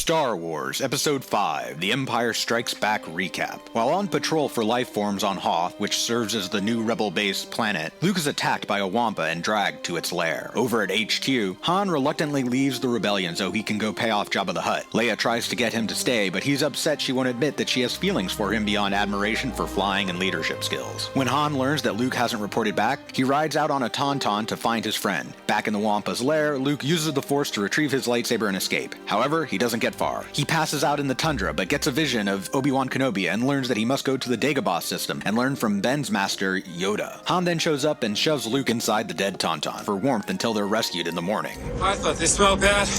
Star Wars Episode 5, The Empire Strikes Back Recap. While on patrol for life forms on Hoth, which serves as the new rebel base planet, Luke is attacked by a Wampa and dragged to its lair. Over at HQ, Han reluctantly leaves the rebellion so he can go pay off Jabba the Hutt. Leia tries to get him to stay, but he's upset she won't admit that she has feelings for him beyond admiration for flying and leadership skills. When Han learns that Luke hasn't reported back, he rides out on a Tauntaun to find his friend. Back in the Wampa's lair, Luke uses the Force to retrieve his lightsaber and escape. However, he doesn't get far. He passes out in the tundra, but gets a vision of Obi-Wan Kenobi and learns that he must go to the Dagobah system and learn from Ben's master, Yoda. Han then shows up and shoves Luke inside the dead Tauntaun for warmth until they're rescued in the morning. I thought they smelled bad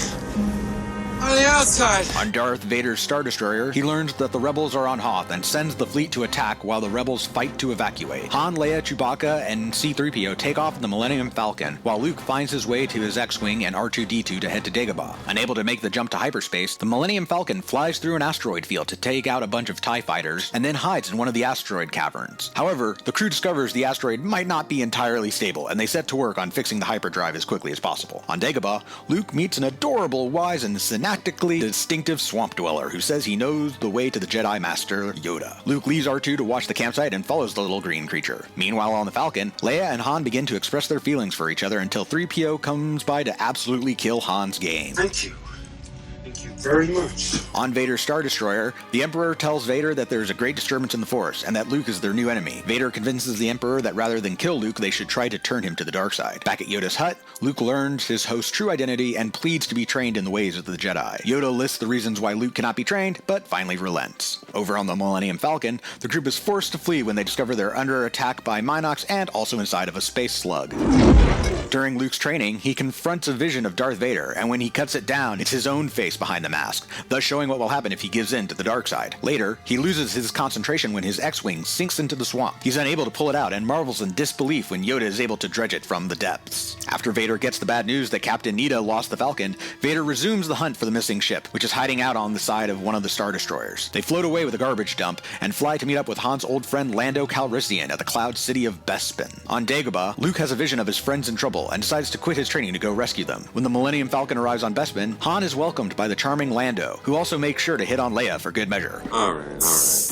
on the outside. On Darth Vader's Star Destroyer, he learns that the rebels are on Hoth and sends the fleet to attack while the rebels fight to evacuate. Han, Leia, Chewbacca, and C-3PO take off in the Millennium Falcon, while Luke finds his way to his X-Wing and R2-D2 to head to Dagobah. Unable to make the jump to hyperspace, the Millennium Falcon flies through an asteroid field to take out a bunch of TIE fighters, and then hides in one of the asteroid caverns. However, the crew discovers the asteroid might not be entirely stable, and they set to work on fixing the hyperdrive as quickly as possible. On Dagobah, Luke meets an adorable, wise, and synaptically distinctive swamp dweller who says he knows the way to the Jedi Master, Yoda. Luke leaves R2 to watch the campsite and follows the little green creature. Meanwhile on the Falcon, Leia and Han begin to express their feelings for each other until 3PO comes by to absolutely kill Han's game. Thank you. Thank you very much. On Vader's Star Destroyer, the Emperor tells Vader that there is a great disturbance in the Force and that Luke is their new enemy. Vader convinces the Emperor that rather than kill Luke, they should try to turn him to the dark side. Back at Yoda's hut, Luke learns his host's true identity and pleads to be trained in the ways of the Jedi. Yoda lists the reasons why Luke cannot be trained, but finally relents. Over on the Millennium Falcon, the group is forced to flee when they discover they're under attack by Minox and also inside of a space slug. During Luke's training, he confronts a vision of Darth Vader, and when he cuts it down, it's his own face behind the mask, thus showing what will happen if he gives in to the dark side. Later, he loses his concentration when his X-Wing sinks into the swamp. He's unable to pull it out and marvels in disbelief when Yoda is able to dredge it from the depths. After Vader gets the bad news that Captain Needa lost the Falcon, Vader resumes the hunt for the missing ship, which is hiding out on the side of one of the Star Destroyers. They float away with a garbage dump and fly to meet up with Han's old friend Lando Calrissian at the Cloud City of Bespin. On Dagobah, Luke has a vision of his friends in trouble and decides to quit his training to go rescue them. When the Millennium Falcon arrives on Bespin, Han is welcomed by the charming Lando, who also makes sure to hit on Leia for good measure. Alright.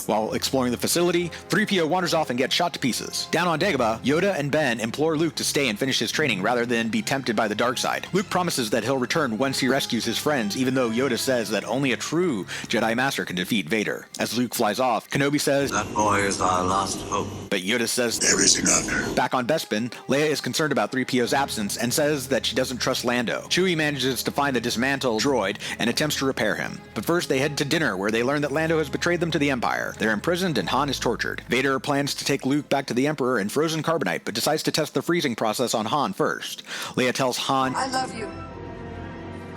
While exploring the facility, 3PO wanders off and gets shot to pieces. Down on Dagobah, Yoda and Ben implore Luke to stay and finish his training rather than be tempted by the dark side. Luke promises that he'll return once he rescues his friends, even though Yoda says that only a true Jedi Master can defeat Vader. As Luke flies off, Kenobi says, "That boy is our last hope." But Yoda says, "There is another." Back on Bespin, Leia is concerned about 3PO's absence and says that she doesn't trust Lando. Chewie manages to find the dismantled droid and attempts to repair him. But first they head to dinner where they learn that Lando has betrayed them to the Empire. They're imprisoned and Han is tortured. Vader plans to take Luke back to the Emperor in frozen carbonite, but decides to test the freezing process on Han first. Leia tells Han, "I love you."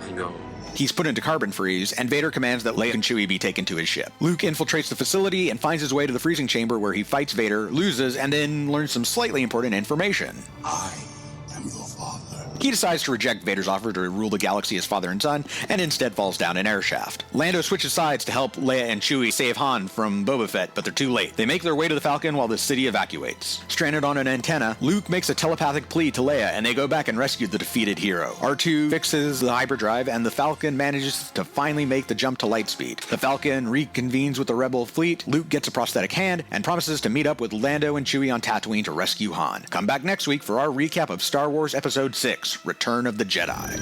I know. he's put into carbon freeze, and Vader commands that Leia and Chewie be taken to his ship. Luke infiltrates the facility and finds his way to the freezing chamber where he fights Vader, loses, and then learns some slightly important information. I am your father. He decides to reject Vader's offer to rule the galaxy as father and son, and instead falls down an air shaft. Lando switches sides to help Leia and Chewie save Han from Boba Fett, but they're too late. They make their way to the Falcon while the city evacuates. Stranded on an antenna, Luke makes a telepathic plea to Leia, and they go back and rescue the defeated hero. R2 fixes the hyperdrive, and the Falcon manages to finally make the jump to lightspeed. The Falcon reconvenes with the Rebel fleet, Luke gets a prosthetic hand, and promises to meet up with Lando and Chewie on Tatooine to rescue Han. Come back next week for our recap of Star Wars Episode 6, Return of the Jedi.